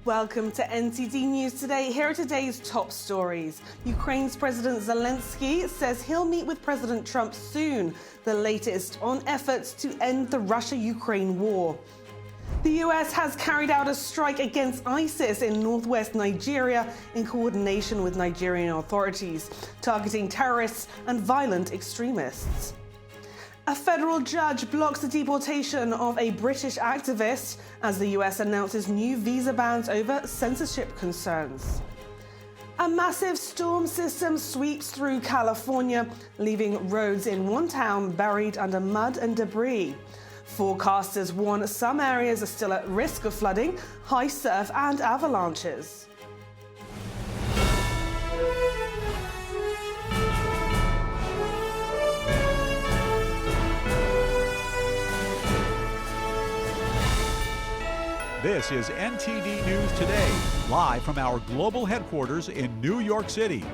Welcome to NTD News Today. Here are today's top stories. Ukraine's President Zelenskyy says he'll meet with President Trump soon, the latest on efforts to end the Russia-Ukraine war. The US has carried out a strike against ISIS in northwest Nigeria in coordination with Nigerian authorities, targeting terrorists and violent extremists. A federal judge blocks the deportation of a British activist as the US announces new visa bans over censorship concerns. A massive storm system sweeps through California, leaving roads in one town buried under mud and debris. Forecasters warn some areas are still at risk of flooding, high surf and avalanches. This is NTD News Today, live from our global headquarters in New York City.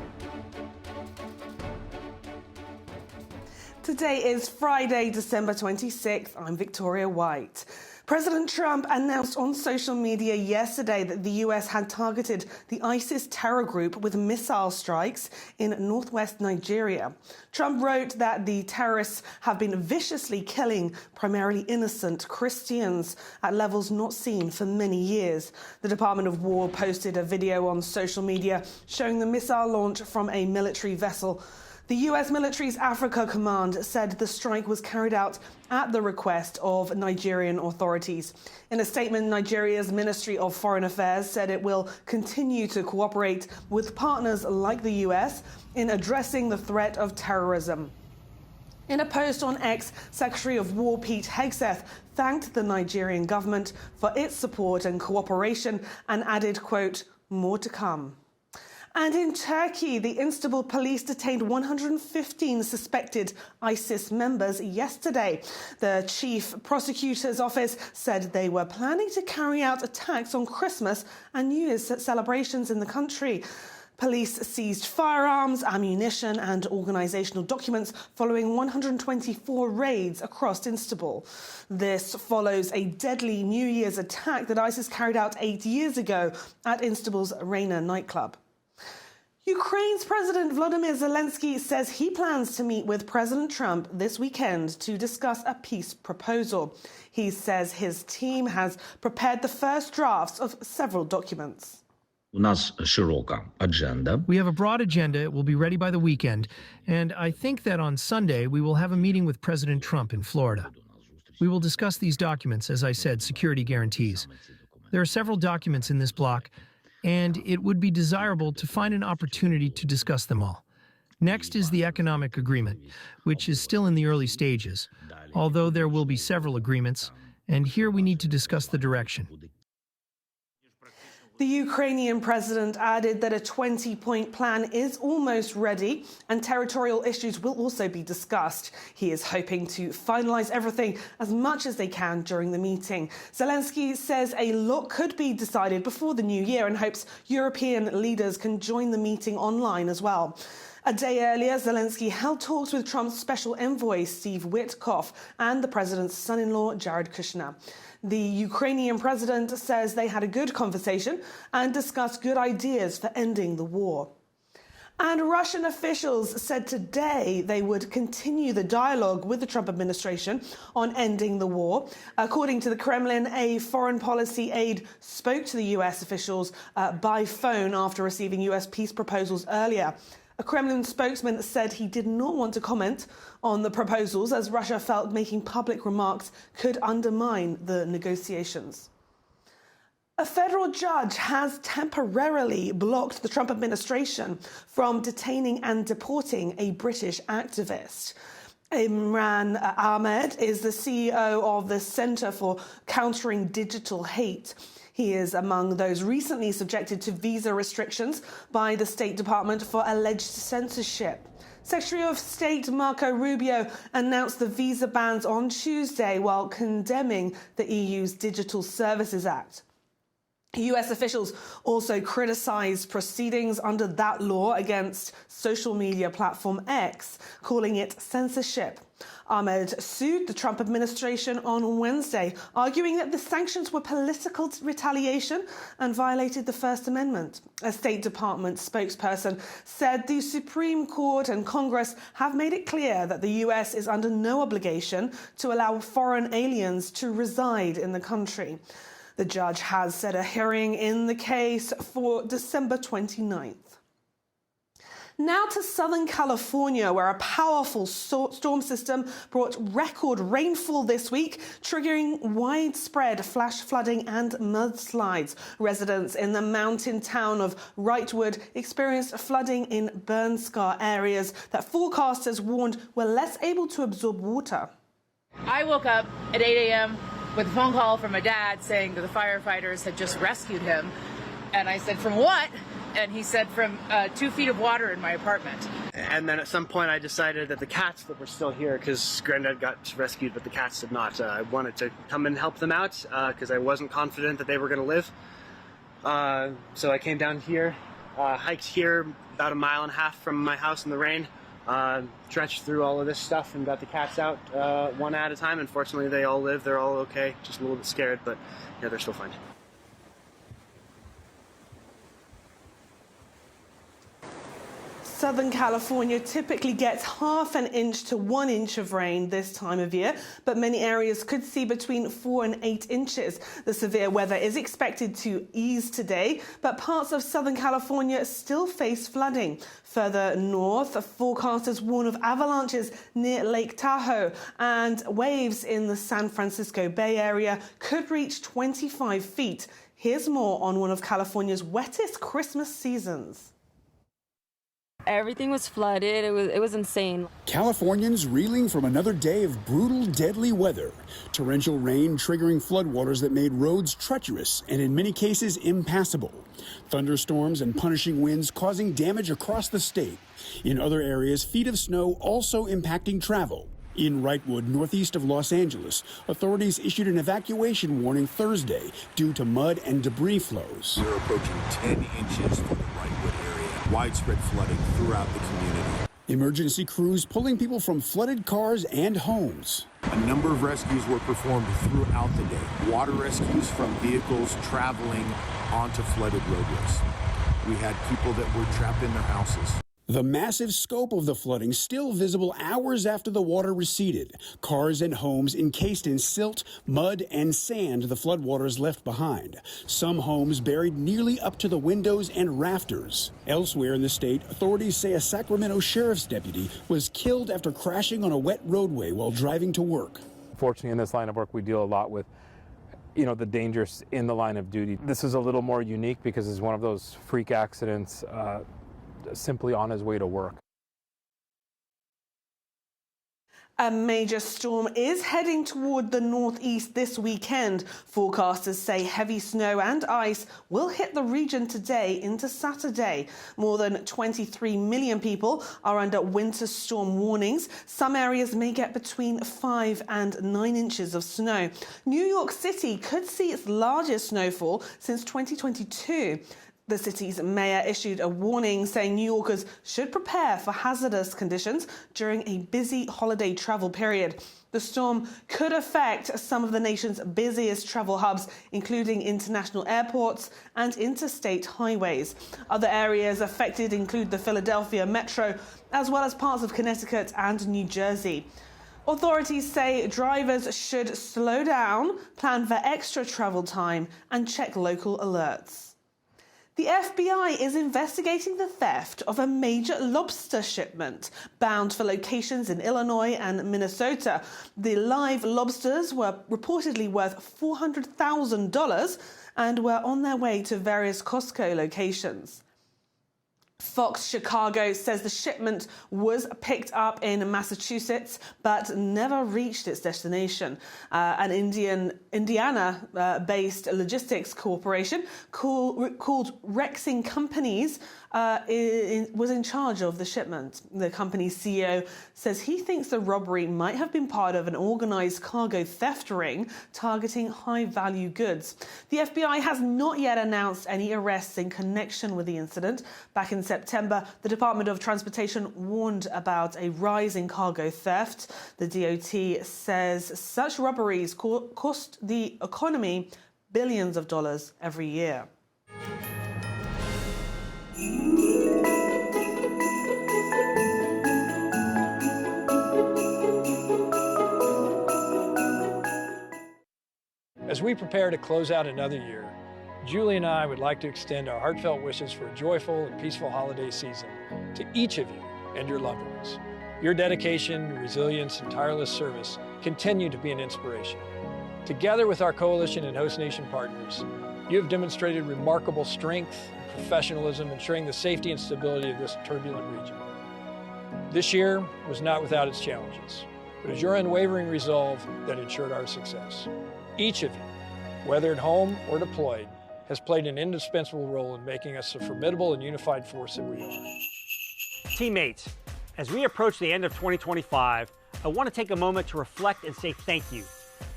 Today is Friday, December 26th. I'm Victoria White. President Trump announced on social media yesterday that the US had targeted the ISIS terror group with missile strikes in northwest Nigeria. Trump wrote that the terrorists have been viciously killing primarily innocent Christians at levels not seen for many years. The Department of War posted a video on social media showing the missile launch from a military vessel. The US military's Africa Command said the strike was carried out at the request of Nigerian authorities. In a statement, Nigeria's Ministry of Foreign Affairs said it will continue to cooperate with partners like the US in addressing the threat of terrorism. In a post on X, Secretary of War Pete Hegseth thanked the Nigerian government for its support and cooperation and added, quote, "more to come." And in Turkey, the Istanbul police detained 115 suspected ISIS members yesterday. The chief prosecutor's office said they were planning to carry out attacks on Christmas and New Year's celebrations in the country. Police seized firearms, ammunition and organisational documents following 124 raids across Istanbul. This follows a deadly New Year's attack that ISIS carried out 8 years ago at Istanbul's Reyna nightclub. Ukraine's President Volodymyr Zelenskyy says he plans to meet with President Trump this weekend to discuss a peace proposal. He says his team has prepared the first drafts of several documents. We have a broad agenda. It will be ready by the weekend. And I think that on Sunday, we will have a meeting with President Trump in Florida. We will discuss these documents, as I said, security guarantees. There are several documents in this block, and it would be desirable to find an opportunity to discuss them all. Next is the economic agreement, which is still in the early stages, although there will be several agreements, and here we need to discuss the direction. The Ukrainian president added that a 20-point plan is almost ready and territorial issues will also be discussed. He is hoping to finalize everything as much as they can during the meeting. Zelenskyy says a lot could be decided before the new year and hopes European leaders can join the meeting online as well. A day earlier, Zelenskyy held talks with Trump's special envoy, Steve Witkoff, and the president's son-in-law, Jared Kushner. The Ukrainian president says they had a good conversation and discussed good ideas for ending the war. And Russian officials said today they would continue the dialogue with the Trump administration on ending the war. According to the Kremlin, a foreign policy aide spoke to the US officials by phone after receiving US peace proposals earlier. A Kremlin spokesman said he did not want to comment on the proposals as Russia felt making public remarks could undermine the negotiations. A federal judge has temporarily blocked the Trump administration from detaining and deporting a British activist. Imran Ahmed is the CEO of the Center for Countering Digital Hate. He is among those recently subjected to visa restrictions by the State Department for alleged censorship. Secretary of State Marco Rubio announced the visa bans on Tuesday while condemning the EU's Digital Services Act. US officials also criticized proceedings under that law against social media platform X, calling it censorship. Ahmed sued the Trump administration on Wednesday, arguing that the sanctions were political retaliation and violated the First Amendment. A State Department spokesperson said the Supreme Court and Congress have made it clear that the US is under no obligation to allow foreign aliens to reside in the country. The judge has set a hearing in the case for December 29th. Now to Southern California, where a powerful storm system brought record rainfall this week, triggering widespread flash flooding and mudslides. Residents in the mountain town of Wrightwood experienced flooding in burn scar areas that forecasters warned were less able to absorb water. I woke up at 8 a.m. with a phone call from my dad saying that the firefighters had just rescued him. And I said, from what? And he said, from 2 feet of water in my apartment. And then at some point I decided that the cats that were still here, because Granddad got rescued but the cats did not, I wanted to come and help them out because I wasn't confident that they were going to live. So I came down here, hiked here about 1.5 miles from my house in the rain, trenched through all of this stuff and got the cats out one at a time. Unfortunately, they all live. They're all okay. Just a little bit scared, but yeah, they're still fine. Southern California typically gets 1/2 inch to 1 inch of rain this time of year, but many areas could see between 4 and 8 inches. The severe weather is expected to ease today, but parts of Southern California still face flooding. Further north, forecasters warn of avalanches near Lake Tahoe, and waves in the San Francisco Bay Area could reach 25 feet. Here's more on one of California's wettest Christmas seasons. Everything was flooded. It was insane. Californians reeling from another day of brutal, deadly weather. Torrential rain triggering floodwaters that made roads treacherous and in many cases impassable. Thunderstorms and punishing winds causing damage across the state. In other areas, feet of snow also impacting travel. In Wrightwood, northeast of Los Angeles, authorities issued an evacuation warning Thursday due to mud and debris flows. We're approaching 10 inches for the Wrightwood area. Widespread flooding throughout the community. Emergency crews pulling people from flooded cars and homes. A number of rescues were performed throughout the day. Water rescues from vehicles traveling onto flooded roadways. We had people that were trapped in their houses. The massive scope of the flooding still visible hours after the water receded. Cars and homes encased in silt, mud, and sand the floodwaters left behind. Some homes buried nearly up to the windows and rafters. Elsewhere in the state, authorities say a Sacramento sheriff's deputy was killed after crashing on a wet roadway while driving to work. Fortunately, in this line of work, we deal a lot with the dangers in the line of duty. This is a little more unique because it's one of those freak accidents simply on his way to work. A major storm is heading toward the northeast this weekend. Forecasters say heavy snow and ice will hit the region today into Saturday. More than 23 million people are under winter storm warnings. Some areas may get between 5 and 9 inches of snow. New York City could see its largest snowfall since 2022. The city's mayor issued a warning saying New Yorkers should prepare for hazardous conditions during a busy holiday travel period. The storm could affect some of the nation's busiest travel hubs, including international airports and interstate highways. Other areas affected include the Philadelphia metro, as well as parts of Connecticut and New Jersey. Authorities say drivers should slow down, plan for extra travel time, and check local alerts. The FBI is investigating the theft of a major lobster shipment bound for locations in Illinois and Minnesota. The live lobsters were reportedly worth $400,000 and were on their way to various Costco locations. Fox Chicago says the shipment was picked up in Massachusetts but never reached its destination. An Indiana-based logistics corporation called Rexing Companies was in charge of the shipment. The company's CEO says he thinks the robbery might have been part of an organized cargo theft ring targeting high-value goods. The FBI has not yet announced any arrests in connection with the incident. Back in September, the Department of Transportation warned about a rise in cargo theft. The DOT says such robberies cost the economy billions of dollars every year. As we prepare to close out another year, Julie and I would like to extend our heartfelt wishes for a joyful and peaceful holiday season to each of you and your loved ones. Your dedication, resilience, and tireless service continue to be an inspiration. Together with our coalition and host nation partners, you have demonstrated remarkable strength and professionalism, ensuring the safety and stability of this turbulent region. This year was not without its challenges, but it was your unwavering resolve that ensured our success. Each of you, whether at home or deployed, has played an indispensable role in making us the formidable and unified force that we are. Teammates, as we approach the end of 2025, I want to take a moment to reflect and say thank you.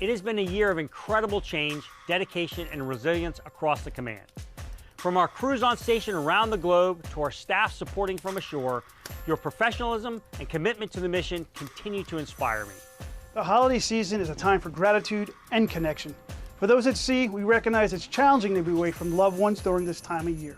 It has been a year of incredible change, dedication, and resilience across the command. From our crews on station around the globe to our staff supporting from ashore, your professionalism and commitment to the mission continue to inspire me. The holiday season is a time for gratitude and connection. For those at sea, we recognize it's challenging to be away from loved ones during this time of year.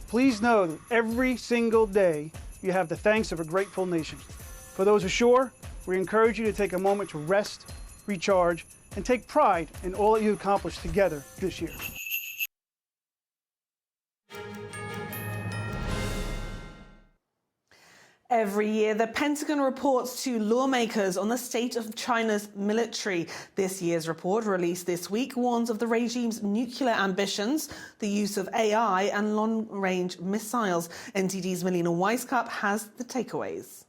Please know that every single day you have the thanks of a grateful nation. For those ashore, we encourage you to take a moment to rest, recharge, and take pride in all that you accomplished together this year. Every year, the Pentagon reports to lawmakers on the state of China's military. This year's report, released this week, warns of the regime's nuclear ambitions, the use of AI and long-range missiles. NTD's Melina Weisskopf has the takeaways.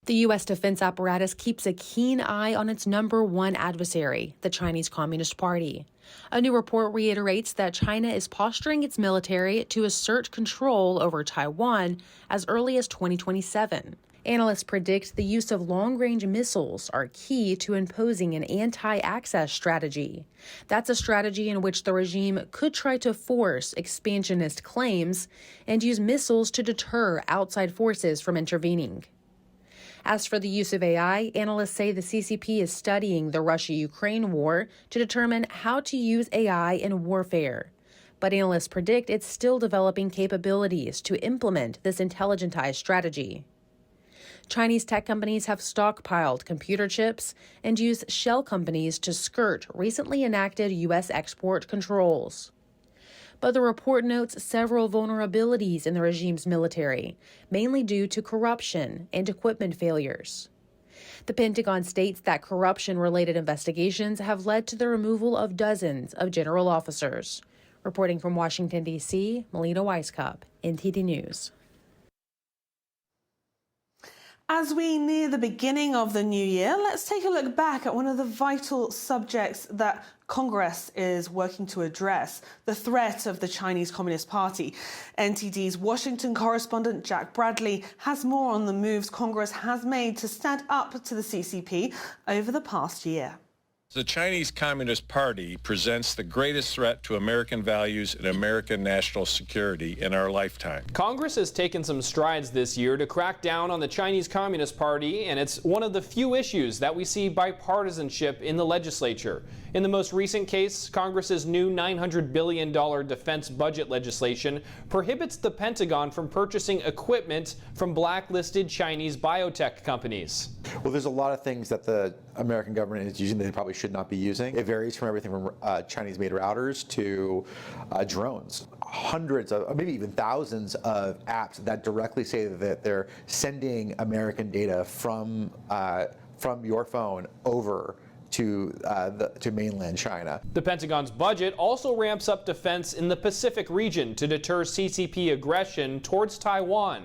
The U.S. defense apparatus keeps a keen eye on its number one adversary, the Chinese Communist Party. A new report reiterates that China is posturing its military to assert control over Taiwan as early as 2027. Analysts predict the use of long-range missiles are key to imposing an anti-access strategy. That's a strategy in which the regime could try to force expansionist claims and use missiles to deter outside forces from intervening. As for the use of AI, analysts say the CCP is studying the Russia-Ukraine war to determine how to use AI in warfare. But analysts predict it's still developing capabilities to implement this intelligentized strategy. Chinese tech companies have stockpiled computer chips and use shell companies to skirt recently enacted U.S. export controls. But the report notes several vulnerabilities in the regime's military, mainly due to corruption and equipment failures. The Pentagon states that corruption-related investigations have led to the removal of dozens of general officers. Reporting from Washington, D.C., Melina Weisskopf, NTD News. As we near the beginning of the new year, let's take a look back at one of the vital subjects that Congress is working to address, the threat of the Chinese Communist Party. NTD's Washington correspondent Jack Bradley has more on the moves Congress has made to stand up to the CCP over the past year. The Chinese Communist Party presents the greatest threat to American values and American national security in our lifetime. Congress has taken some strides this year to crack down on the Chinese Communist Party, and it's one of the few issues that we see bipartisanship in the legislature. In the most recent case, Congress's new $900 billion defense budget legislation prohibits the Pentagon from purchasing equipment from blacklisted Chinese biotech companies. Well, there's a lot of things that the American government is using that they probably should not be using. It varies from everything from Chinese-made routers to drones. Hundreds of, maybe even thousands of apps that directly say that they're sending American data from your phone over to mainland China. The Pentagon's budget also ramps up defense in the Pacific region to deter CCP aggression towards Taiwan.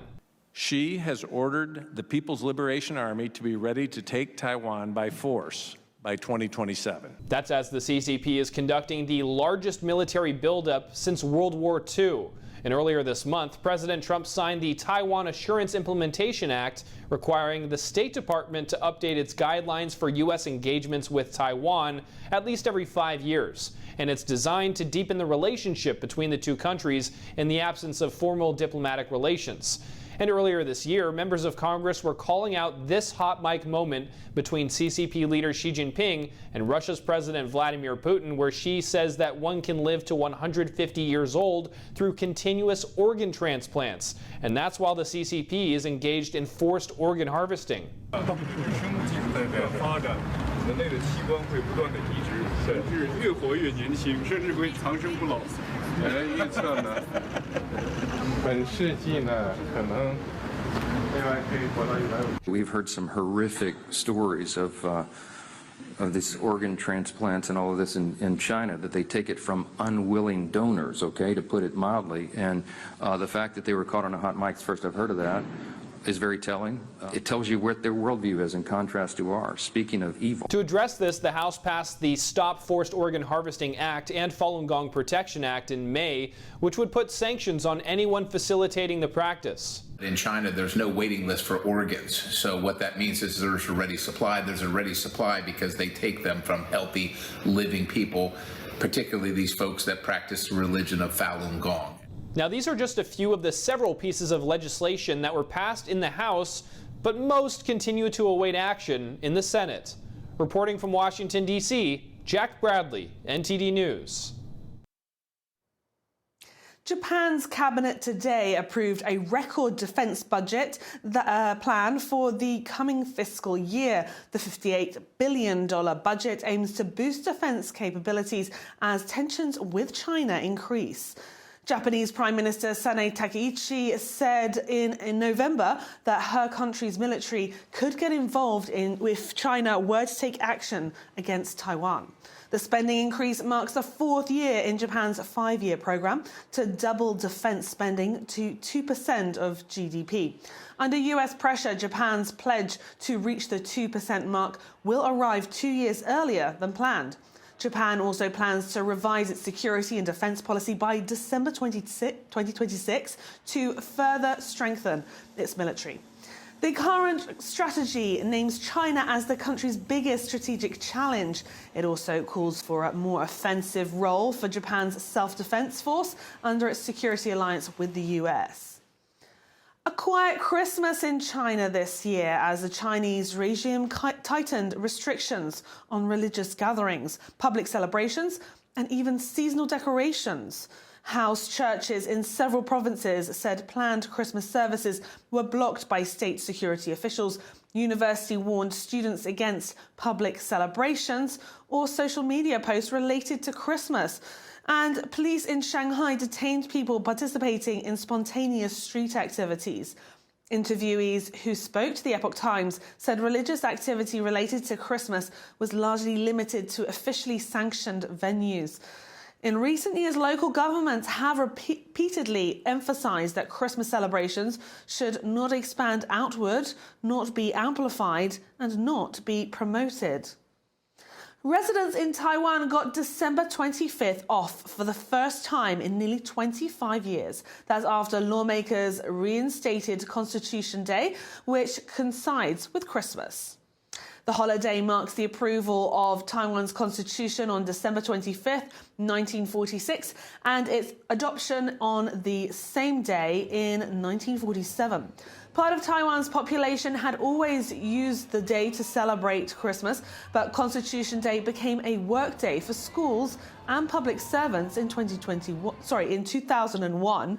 Xi has ordered the People's Liberation Army to be ready to take Taiwan by force by 2027. That's as the CCP is conducting the largest military buildup since World War II. And earlier this month, President Trump signed the Taiwan Assurance Implementation Act, requiring the State Department to update its guidelines for U.S. engagements with Taiwan at least every 5 years. And it's designed to deepen the relationship between the two countries in the absence of formal diplomatic relations. And earlier this year, members of Congress were calling out this hot mic moment between CCP leader Xi Jinping and Russia's President Vladimir Putin, where Xi says that one can live to 150 years old through continuous organ transplants. And that's while the CCP is engaged in forced organ harvesting. 人类的器官会不断的移植，甚至越活越年轻，甚至会长生不老。预测呢，本世纪呢，可能未来可以活到150。 We've heard some horrific stories of these organ transplants and all of this in China, that they take it from unwilling donors, okay, to put it mildly. And the fact that they were caught on a hot mic, first I've heard of that, is very telling. It tells you what their worldview is in contrast to ours. Speaking of evil. To address this, the House passed the Stop Forced Organ Harvesting Act and Falun Gong Protection Act in May, which would put sanctions on anyone facilitating the practice. In China, there's no waiting list for organs. So what that means is there's a ready supply. There's a ready supply because they take them from healthy, living people, particularly these folks that practice the religion of Falun Gong. Now, these are just a few of the several pieces of legislation that were passed in the House, but most continue to await action in the Senate. Reporting from Washington, D.C., Jack Bradley, NTD News. Japan's cabinet today approved a record defense budget plan for the coming fiscal year. The $58 billion budget aims to boost defense capabilities as tensions with China increase. Japanese Prime Minister Sanae Takaichi said in November that her country's military could get involved if China were to take action against Taiwan. The spending increase marks the fourth year in Japan's 5-year program to double defense spending to 2% of GDP. Under US pressure, Japan's pledge to reach the 2% mark will arrive 2 years earlier than planned. Japan also plans to revise its security and defense policy by December 2026 to further strengthen its military. The current strategy names China as the country's biggest strategic challenge. It also calls for a more offensive role for Japan's self-defense force under its security alliance with the US. A quiet Christmas in China this year as the Chinese regime tightened restrictions on religious gatherings, public celebrations, and even seasonal decorations. House churches in several provinces said planned Christmas services were blocked by state security officials. University warned students against public celebrations or social media posts related to Christmas. And police in Shanghai detained people participating in spontaneous street activities. Interviewees who spoke to the Epoch Times said religious activity related to Christmas was largely limited to officially sanctioned venues. In recent years, local governments have repeatedly emphasised that Christmas celebrations should not expand outward, not be amplified, and not be promoted. Residents in Taiwan got December 25th off for the first time in nearly 25 years. That's after lawmakers reinstated Constitution Day, which coincides with Christmas. The holiday marks the approval of Taiwan's constitution on December 25th, 1946, and its adoption on the same day in 1947. Part of Taiwan's population had always used the day to celebrate Christmas, but Constitution Day became a work day for schools and public servants in 2001,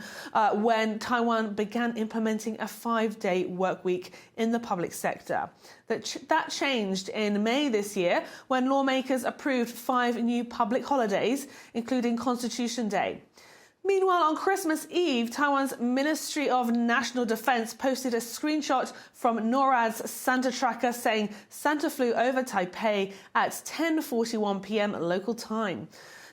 when Taiwan began implementing a 5-day work week in the public sector. That changed in May this year when lawmakers approved 5 new public holidays, including Constitution Day. Meanwhile, on Christmas Eve, Taiwan's Ministry of National Defense posted a screenshot from NORAD's Santa tracker saying Santa flew over Taipei at 10:41 p.m. local time.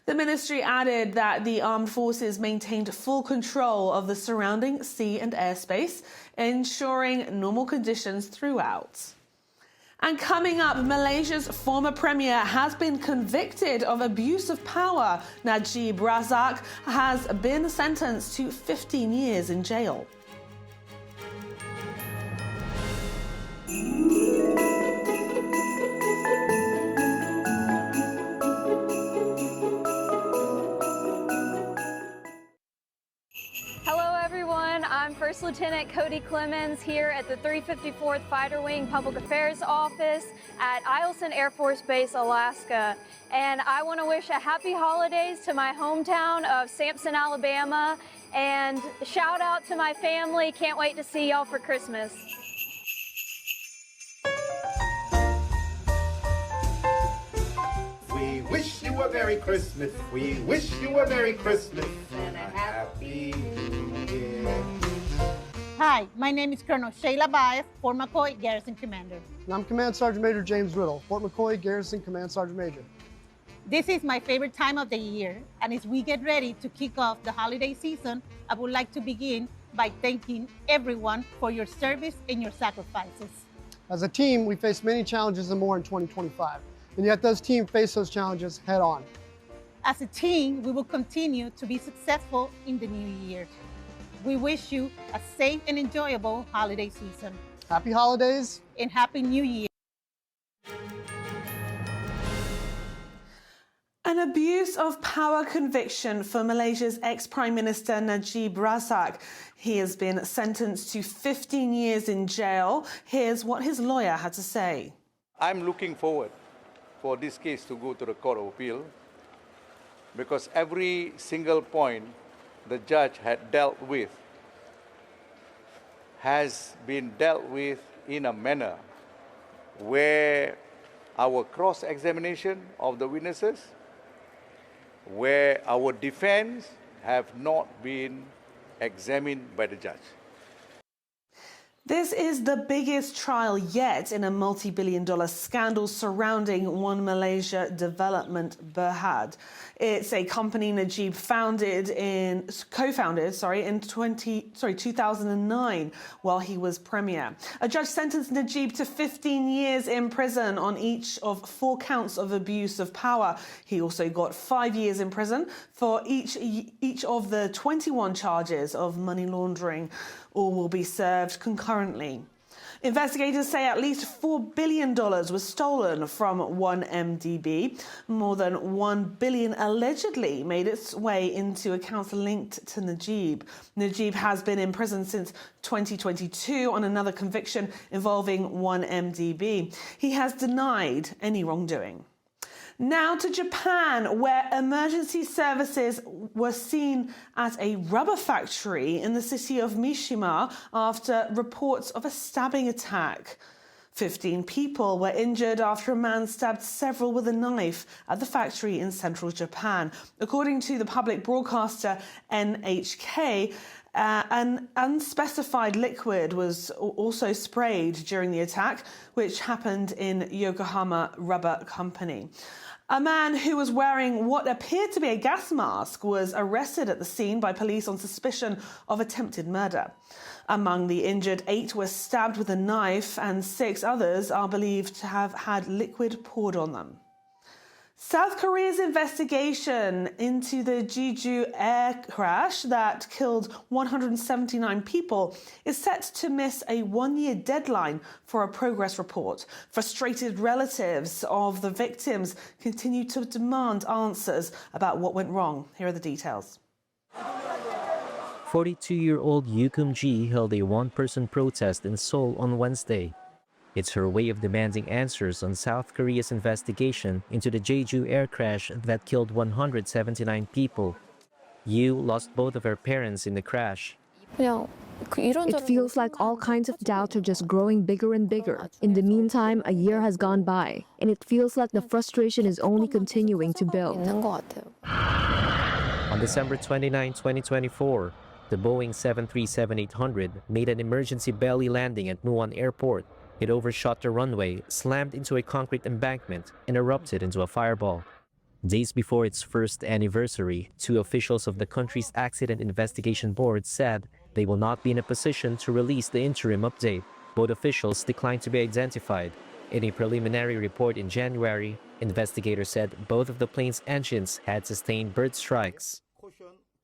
The ministry added that the armed forces maintained full control of the surrounding sea and airspace, ensuring normal conditions throughout. And coming up, Malaysia's former premier has been convicted of abuse of power. Najib Razak has been sentenced to 15 years in jail. I'm First Lieutenant Cody Clemens here at the 354th Fighter Wing Public Affairs Office at Eielson Air Force Base, Alaska. And I want to wish a happy holidays to my hometown of Sampson, Alabama, and shout out to my family. Can't wait to see y'all for Christmas. We wish you a Merry Christmas. We wish you a Merry Christmas and a Happy New Year. Hi, my name is Colonel Shayla Baez, Fort McCoy Garrison Commander. And I'm Command Sergeant Major James Riddle, Fort McCoy Garrison Command Sergeant Major. This is my favorite time of the year, and as we get ready to kick off the holiday season, I would like to begin by thanking everyone for your service and your sacrifices. As a team, we face many challenges and more in 2025, and yet those teams face those challenges head on. As a team, we will continue to be successful in the new year. We wish you a safe and enjoyable holiday season. Happy holidays and Happy New Year. An abuse of power conviction for Malaysia's ex-Prime Minister Najib Razak. He has been sentenced to 15 years in jail. Here's what his lawyer had to say. I'm looking forward for this case to go to the Court of Appeal because every single point the judge had dealt with has been dealt with in a manner where our cross-examination of the witnesses, where our defense have not been examined by the judge. This is the biggest trial yet in a multi-billion-dollar scandal surrounding One Malaysia Development Berhad. It's a company Najib co-founded in 2009 while he was premier. A judge sentenced Najib to 15 years in prison on each of 4 counts of abuse of power. He also got 5 years in prison for each of the 21 charges of money laundering. All will be served concurrently. Investigators say at least $4 billion was stolen from 1MDB. More than $1 billion allegedly made its way into accounts linked to Najib. Najib has been in prison since 2022 on another conviction involving 1MDB. He has denied any wrongdoing. Now to Japan, where emergency services were seen at a rubber factory in the city of Mishima after reports of a stabbing attack. 15 people were injured after a man stabbed several with a knife at the factory in central Japan. According to the public broadcaster NHK, an unspecified liquid was also sprayed during the attack, which happened in Yokohama Rubber Company. A man who was wearing what appeared to be a gas mask was arrested at the scene by police on suspicion of attempted murder. Among the injured, 8 were stabbed with a knife and 6 others are believed to have had liquid poured on them. South Korea's investigation into the Jeju air crash that killed 179 people is set to miss a 1-year deadline for a progress report. Frustrated relatives of the victims continue to demand answers about what went wrong. Here are the details. 42-year-old Yukum Ji held a one-person protest in Seoul on Wednesday. It's her way of demanding answers on South Korea's investigation into the Jeju air crash that killed 179 people. Yu lost both of her parents in the crash. It feels like all kinds of doubts are just growing bigger and bigger. In the meantime, a year has gone by, and it feels like the frustration is only continuing to build. On On December 29, 2024, the Boeing 737-800 made an emergency belly landing at Muan Airport. It overshot the runway, slammed into a concrete embankment, and erupted into a fireball. Days before its first anniversary, two officials of the country's Accident Investigation Board said they will not be in a position to release the interim update. Both officials declined to be identified. In a preliminary report in January, investigators said both of the plane's engines had sustained bird strikes.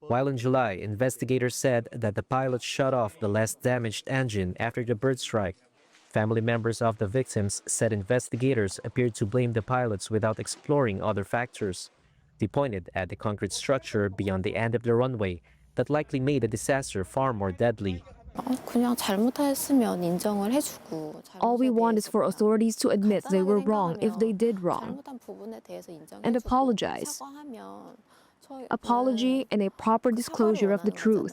While in July, investigators said that the pilot shut off the less damaged engine after the bird strike. Family members of the victims said investigators appeared to blame the pilots without exploring other factors. They pointed at the concrete structure beyond the end of the runway that likely made the disaster far more deadly. All we want is for authorities to admit they were wrong if they did wrong and apologize. Apology and a proper disclosure of the truth,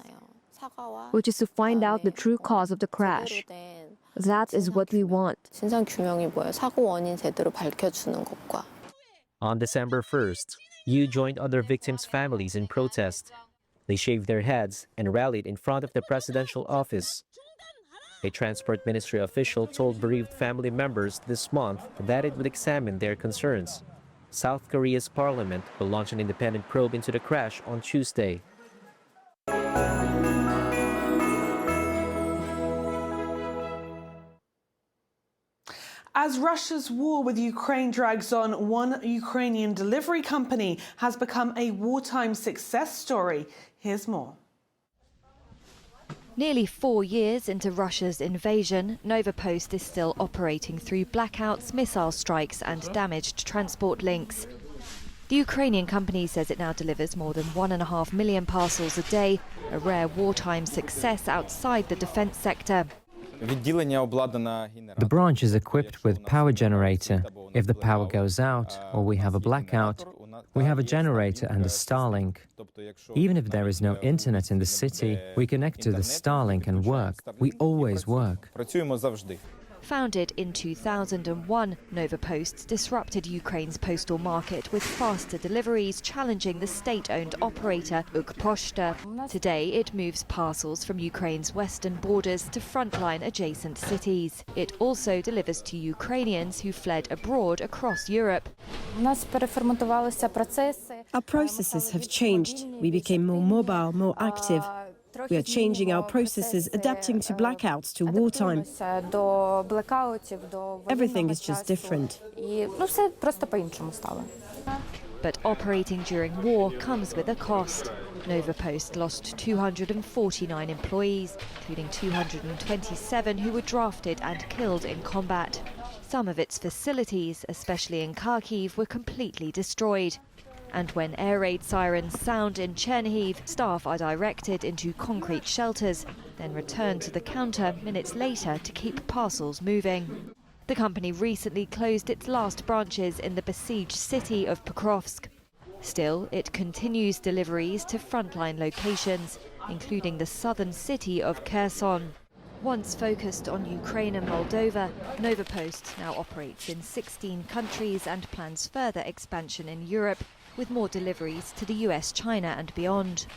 which is to find out the true cause of the crash. That is what we want. On December 1st, Yu joined other victims' families in protest. They shaved their heads and rallied in front of the presidential office. A transport ministry official told bereaved family members this month that it would examine their concerns. South Korea's parliament will launch an independent probe into the crash on Tuesday. As Russia's war with Ukraine drags on, one Ukrainian delivery company has become a wartime success story. Here's more. Nearly 4 years into Russia's invasion, Novopost is still operating through blackouts, missile strikes and damaged transport links. The Ukrainian company says it now delivers more than 1.5 million parcels a day, a rare wartime success outside the defense sector. The branch is equipped with power generator. If the power goes out or we have a blackout, we have a generator and a Starlink. Even if there is no internet in the city, we connect to the Starlink and work. We always work. Founded in 2001, Novopost disrupted Ukraine's postal market with faster deliveries, challenging the state-owned operator Ukposhta. Today, it moves parcels from Ukraine's western borders to frontline adjacent cities. It also delivers to Ukrainians who fled abroad across Europe. Our processes have changed. We became more mobile, more active. We are changing our processes, adapting to blackouts, to wartime. Everything is just different. But operating during war comes with a cost. Novopost lost 249 employees, including 227 who were drafted and killed in combat. Some of its facilities, especially in Kharkiv, were completely destroyed. And when air raid sirens sound in Chernihiv, staff are directed into concrete shelters, then returned to the counter minutes later to keep parcels moving. The company recently closed its last branches in the besieged city of Pokrovsk. Still, it continues deliveries to frontline locations, including the southern city of Kherson. Once focused on Ukraine and Moldova, Novopost now operates in 16 countries and plans further expansion in Europe, with more deliveries to the US, China and beyond.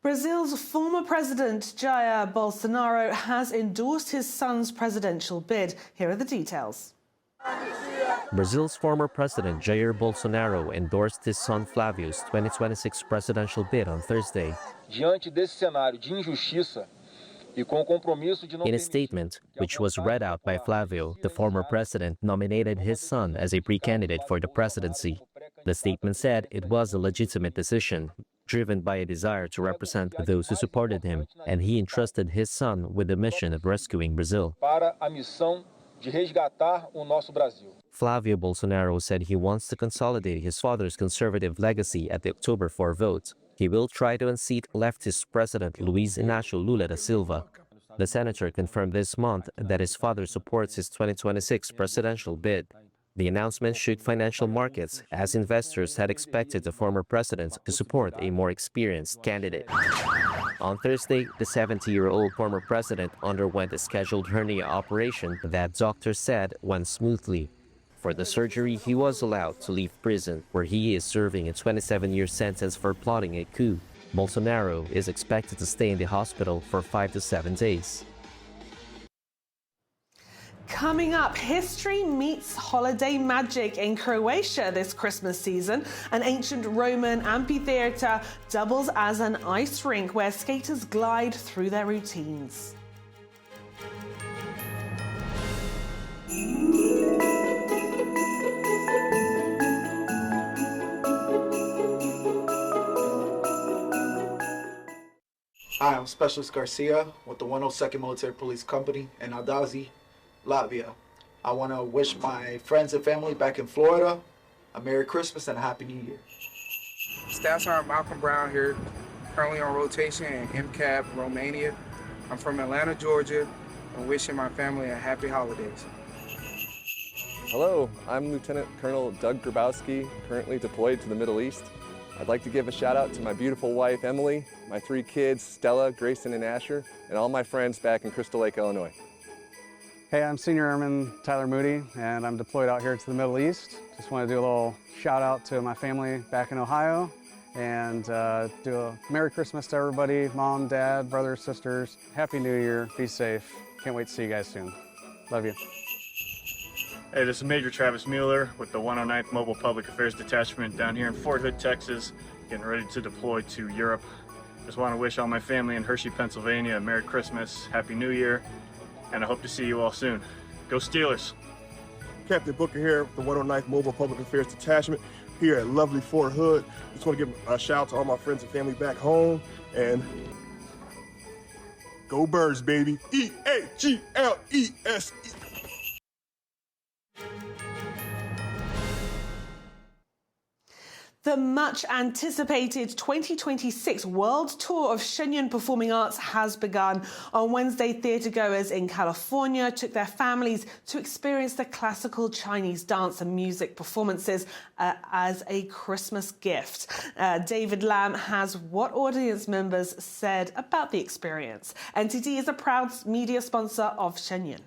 Brazil's former president, Jair Bolsonaro, has endorsed his son's presidential bid. Here are the details. Brazil's former president, Jair Bolsonaro, endorsed his son Flávio's 2026 presidential bid on Thursday. In a statement, which was read out by Flávio, the former president nominated his son as a pre-candidate for the presidency. The statement said it was a legitimate decision, driven by a desire to represent those who supported him, and he entrusted his son with the mission of rescuing Brazil. Flávio Bolsonaro said he wants to consolidate his father's conservative legacy at the October 4 vote. He will try to unseat leftist President Luiz Inácio Lula da Silva. The senator confirmed this month that his father supports his 2026 presidential bid. The announcement shook financial markets, as investors had expected the former president to support a more experienced candidate. On Thursday, the 70-year-old former president underwent a scheduled hernia operation that doctors said went smoothly. For the surgery, he was allowed to leave prison, where he is serving a 27-year sentence for plotting a coup. Bolsonaro is expected to stay in the hospital for 5 to 7 days. Coming up, history meets holiday magic in Croatia this Christmas season. An ancient Roman amphitheater doubles as an ice rink where skaters glide through their routines. Hi, I'm Specialist Garcia with the 102nd Military Police Company in Aldazi, Latvia. I want to wish my friends and family back in Florida a Merry Christmas and a Happy New Year. Staff Sergeant Malcolm Brown here, currently on rotation in MCAP, Romania. I'm from Atlanta, Georgia, and wishing my family a happy holidays. Hello, I'm Lieutenant Colonel Doug Grabowski, currently deployed to the Middle East. I'd like to give a shout out to my beautiful wife, Emily, my 3 kids, Stella, Grayson, and Asher, and all my friends back in Crystal Lake, Illinois. Hey, I'm Senior Airman Tyler Moody, and I'm deployed out here to the Middle East. Just want to do a little shout out to my family back in Ohio, and do a Merry Christmas to everybody, Mom, Dad, brothers, sisters. Happy New Year, be safe. Can't wait to see you guys soon. Love you. Hey, this is Major Travis Mueller with the 109th Mobile Public Affairs Detachment down here in Fort Hood, Texas, getting ready to deploy to Europe. Just want to wish all my family in Hershey, Pennsylvania a Merry Christmas, Happy New Year, and I hope to see you all soon. Go Steelers! Captain Booker here with the 109th Mobile Public Affairs Detachment here at lovely Fort Hood. Just want to give a shout out to all my friends and family back home, and go Birds, baby! E-A-G-L-E-S-E! The much-anticipated 2026 World Tour of Shenyang Performing Arts has begun. On Wednesday, theatergoers in California took their families to experience the classical Chinese dance and music performances as a Christmas gift. David Lam has what audience members said about the experience. NTD is a proud media sponsor of Shenyang.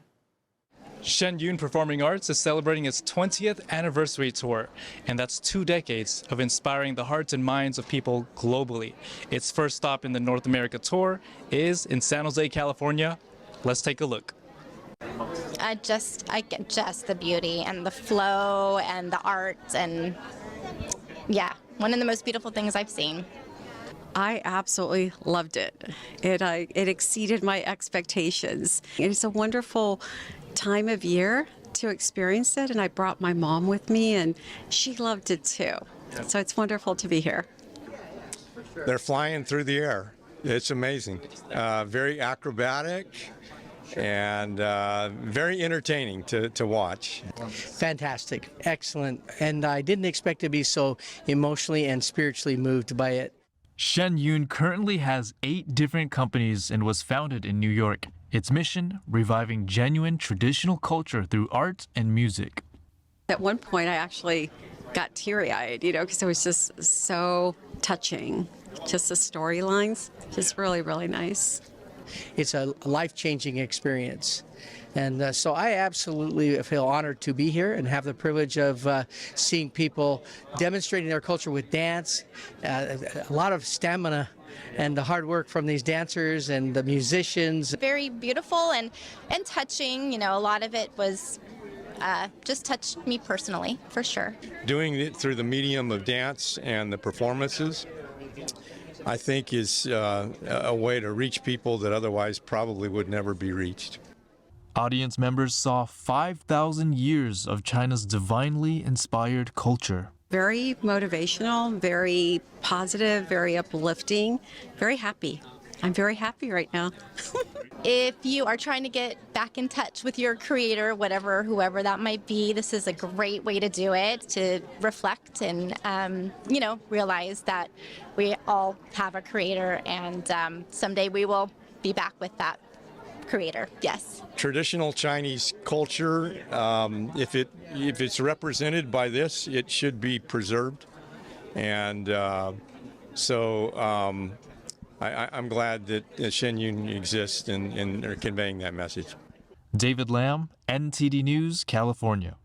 Shenyang Performing Arts is celebrating its 20th anniversary tour, and that's 2 decades of inspiring the hearts and minds of people globally. Its first stop in the North America tour is in San Jose, California. Let's take a look. I get just the beauty and the flow and the art, and yeah, one of the most beautiful things I've seen. I absolutely loved it. It exceeded my expectations. It's a wonderful time of year to experience it, and I brought my mom with me, and she loved it too. So it's wonderful to be here. They're flying through the air. It's amazing. Very acrobatic and very entertaining to watch. Fantastic, excellent, and I didn't expect to be so emotionally and spiritually moved by it. Shenyang currently has 8 different companies and was founded in New York. Its mission, reviving genuine traditional culture through art and music. At one point, I actually got teary-eyed, because it was just so touching. Just the storylines, just really, really nice. It's a life-changing experience. And so I absolutely feel honored to be here and have the privilege of seeing people demonstrating their culture with dance, a lot of stamina and the hard work from these dancers and the musicians. Very beautiful and touching. A lot of it was just touched me personally, for sure. Doing it through the medium of dance and the performances, I think is a way to reach people that otherwise probably would never be reached. Audience members saw 5,000 years of China's divinely inspired culture. Very motivational, very positive, very uplifting, very happy. I'm very happy right now. If you are trying to get back in touch with your creator, whoever that might be, this is a great way to do it, to reflect and, realize that we all have a creator, and someday we will be back with that creator. Yes. Traditional Chinese culture, if it's represented by this, it should be preserved, and I'm glad that Shenyang exists and are conveying that message. David Lam, NTD News, California.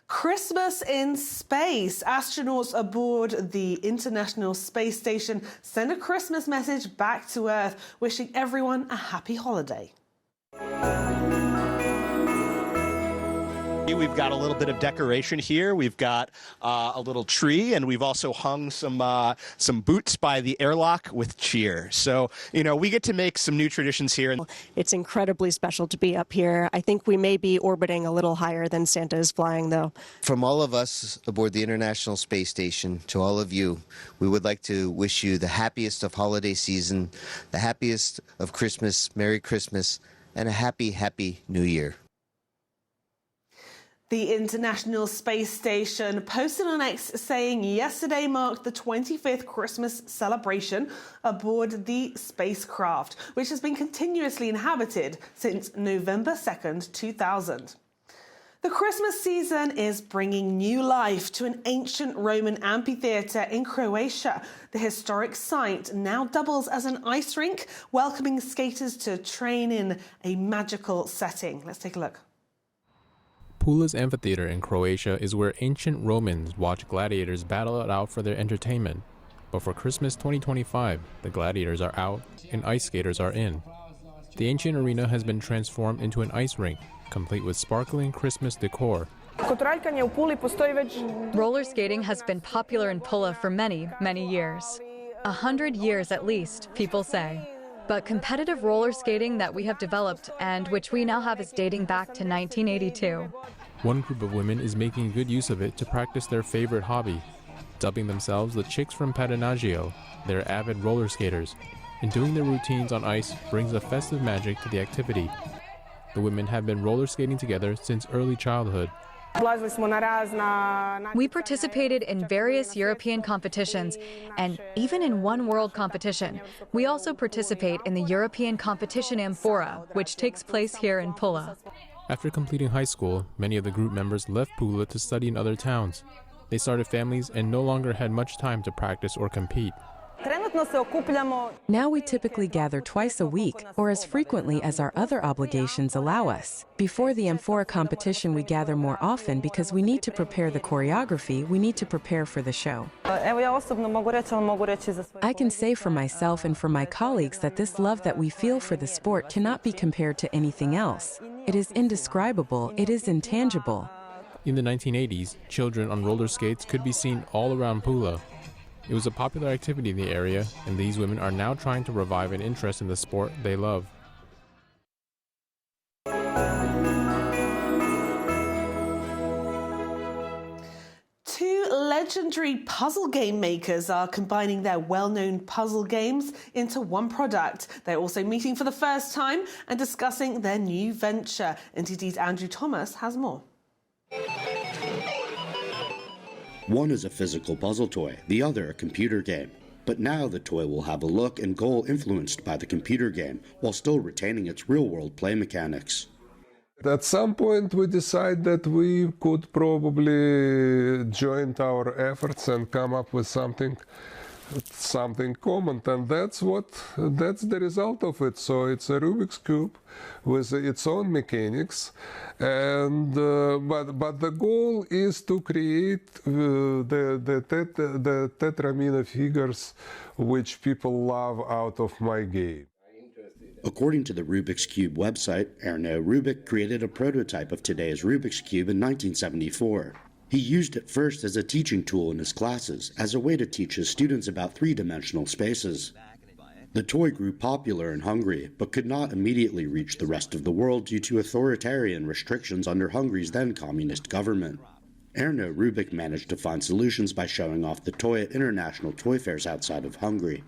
Christmas in space. Astronauts aboard the International Space Station send a Christmas message back to Earth, wishing everyone a happy holiday. We've got a little bit of decoration here. We've got a little tree, and we've also hung some boots by the airlock with cheer. So, you know, we get to make some new traditions here. It's incredibly special to be up here. I think we may be orbiting a little higher than Santa is flying, though. From all of us aboard the International Space Station to all of you, we would like to wish you the happiest of holiday season, the happiest of Christmas, Merry Christmas, and a happy, happy New Year. The International Space Station posted on X saying yesterday marked the 25th Christmas celebration aboard the spacecraft, which has been continuously inhabited since November 2nd, 2000. The Christmas season is bringing new life to an ancient Roman amphitheater in Croatia. The historic site now doubles as an ice rink, welcoming skaters to train in a magical setting. Let's take a look. Pula's Amphitheater in Croatia is where ancient Romans watched gladiators battle it out for their entertainment. But for Christmas 2025, the gladiators are out and ice skaters are in. The ancient arena has been transformed into an ice rink, complete with sparkling Christmas decor. Roller skating has been popular in Pula for many, many years. 100 years at least, people say. But competitive roller skating that we have developed and which we now have is dating back to 1982. One group of women is making good use of it to practice their favorite hobby, dubbing themselves the Chicks from Padanaggio. They're avid roller skaters, and doing their routines on ice brings a festive magic to the activity. The women have been roller skating together since early childhood. We participated in various European competitions and even in one world competition. We also participate in the European competition Amphora, which takes place here in Pula. After completing high school, many of the group members left Pula to study in other towns. They started families and no longer had much time to practice or compete. Now we typically gather twice a week, or as frequently as our other obligations allow us. Before the Amphora competition, we gather more often because we need to prepare the choreography, we need to prepare for the show. I can say for myself and for my colleagues that this love that we feel for the sport cannot be compared to anything else. It is indescribable, it is intangible. In the 1980s, children on roller skates could be seen all around Pula. It was a popular activity in the area, and these women are now trying to revive an interest in the sport they love. Two legendary puzzle game makers are combining their well-known puzzle games into one product. They're also meeting for the first time and discussing their new venture. NTD's Andrew Thomas has more. One is a physical puzzle toy, the other a computer game. But now the toy will have a look and goal influenced by the computer game, while still retaining its real-world play mechanics. At some point we decided that we could probably join our efforts and come up with something common, and that's the result of it. So it's a Rubik's Cube with its own mechanics, and but the goal is to create the tetramino figures which people love out of my game. According to the Rubik's Cube website, Erno Rubik created a prototype of today's Rubik's Cube in 1974. He used it first as a teaching tool in his classes, as a way to teach his students about three-dimensional spaces. The toy grew popular in Hungary, but could not immediately reach the rest of the world due to authoritarian restrictions under Hungary's then communist government. Erno Rubik managed to find solutions by showing off the toy at international toy fairs outside of Hungary.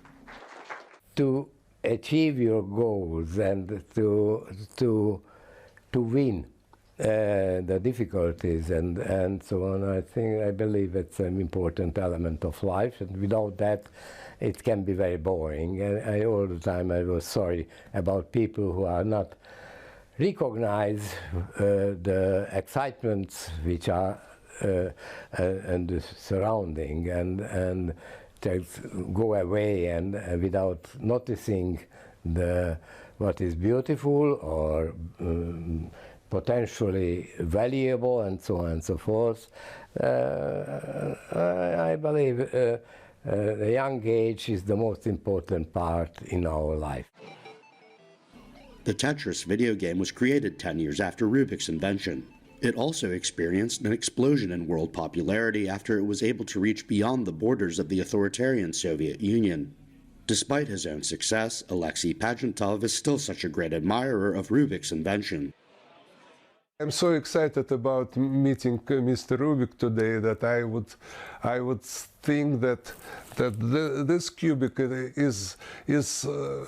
To achieve your goals and to win the difficulties and so on, I believe it's an important element of life, and without that it can be very boring. And all the time I was sorry about people who are not recognize the excitements which are and the surrounding, and go away and without noticing what is beautiful or potentially valuable, and so on and so forth. I believe the young age is the most important part in our life. The Tetris video game was created 10 years after Rubik's invention. It also experienced an explosion in world popularity after it was able to reach beyond the borders of the authoritarian Soviet Union. Despite his own success, Alexei Pagentov is still such a great admirer of Rubik's invention. I'm so excited about meeting Mr. Rubik today that I would think that this cubic is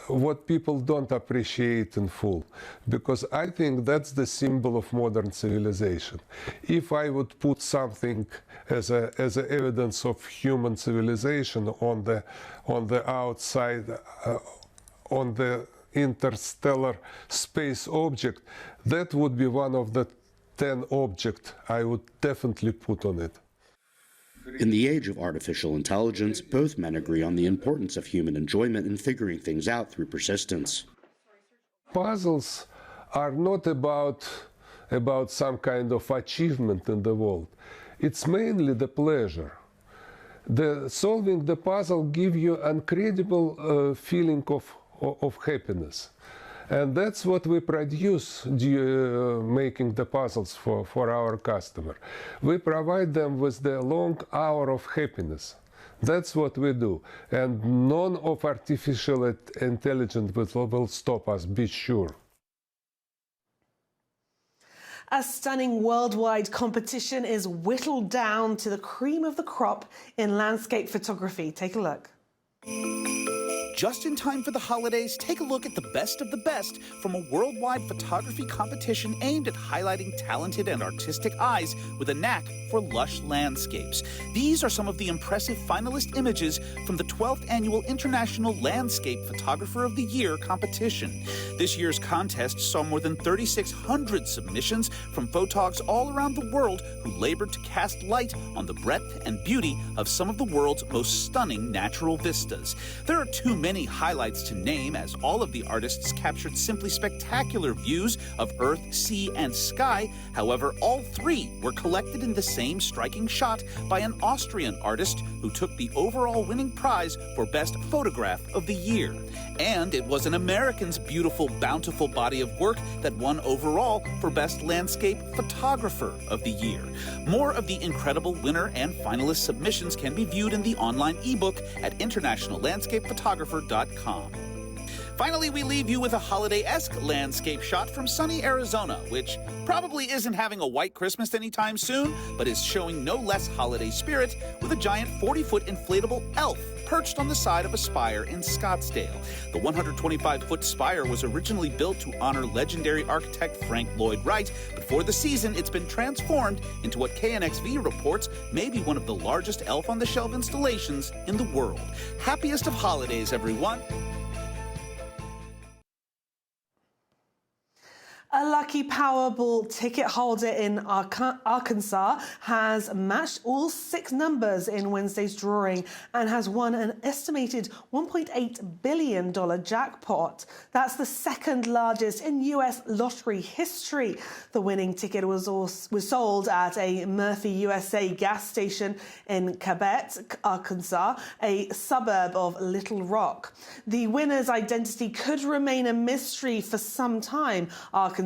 what people don't appreciate in full, because I think that's the symbol of modern civilization. If I would put something as a evidence of human civilization on the outside, on the interstellar space object, that would be one of the 10 objects I would definitely put on it. In the age of artificial intelligence, both men agree on the importance of human enjoyment in figuring things out through persistence. Puzzles are not about some kind of achievement in the world. It's mainly the pleasure. Solving the puzzle gives you an incredible feeling of happiness. And that's what we produce making the puzzles for our customer. We provide them with the long hour of happiness. That's what we do. And none of artificial intelligence will stop us, be sure. A stunning worldwide competition is whittled down to the cream of the crop in landscape photography. Take a look. Just in time for the holidays, take a look at the best of the best from a worldwide photography competition aimed at highlighting talented and artistic eyes with a knack for lush landscapes. These are some of the impressive finalist images from the 12th Annual International Landscape Photographer of the Year competition. This year's contest saw more than 3,600 submissions from photogs all around the world who labored to cast light on the breadth and beauty of some of the world's most stunning natural vistas. There are too many highlights to name, as all of the artists captured simply spectacular views of earth, sea, and sky. However, all three were collected in the same striking shot by an Austrian artist who took the overall winning prize for Best Photograph of the Year. And it was an American's beautiful, bountiful body of work that won overall for Best Landscape Photographer of the Year. More of the incredible winner and finalist submissions can be viewed in the online ebook at internationallandscapephotographer.com. Finally, we leave you with a holiday-esque landscape shot from sunny Arizona, which probably isn't having a white Christmas anytime soon, but is showing no less holiday spirit with a giant 40-foot inflatable elf perched on the side of a spire in Scottsdale. The 125-foot spire was originally built to honor legendary architect Frank Lloyd Wright, but for the season, it's been transformed into what KNXV reports may be one of the largest elf-on-the-shelf installations in the world. Happiest of holidays, everyone. A lucky Powerball ticket holder in Arkansas has matched all 6 numbers in Wednesday's drawing and has won an estimated $1.8 billion jackpot. That's the second largest in U.S. lottery history. The winning ticket was sold at a Murphy USA gas station in Cabot, Arkansas, a suburb of Little Rock. The winner's identity could remain a mystery for some time. Arkansas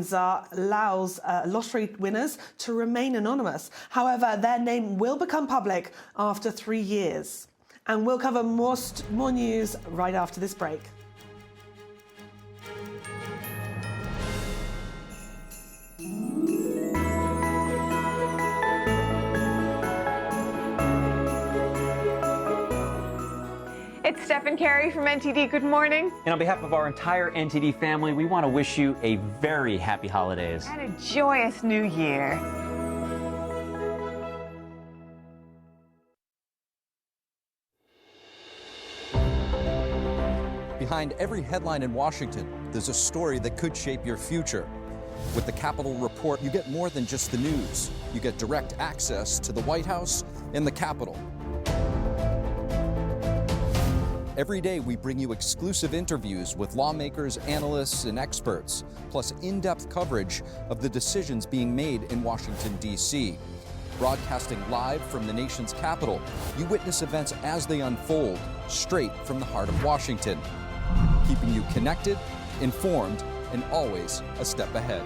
allows lottery winners to remain anonymous. However, their name will become public after 3 years. And we'll cover more news right after this break. It's Steph and Carrie from NTD. Good morning. And on behalf of our entire NTD family, we want to wish you a very happy holidays. And a joyous new year. Behind every headline in Washington, there's a story that could shape your future. With the Capitol Report, you get more than just the news. You get direct access to the White House and the Capitol. Every day, we bring you exclusive interviews with lawmakers, analysts, and experts, plus in-depth coverage of the decisions being made in Washington, D.C. Broadcasting live from the nation's capital, you witness events as they unfold, straight from the heart of Washington, keeping you connected, informed, and always a step ahead.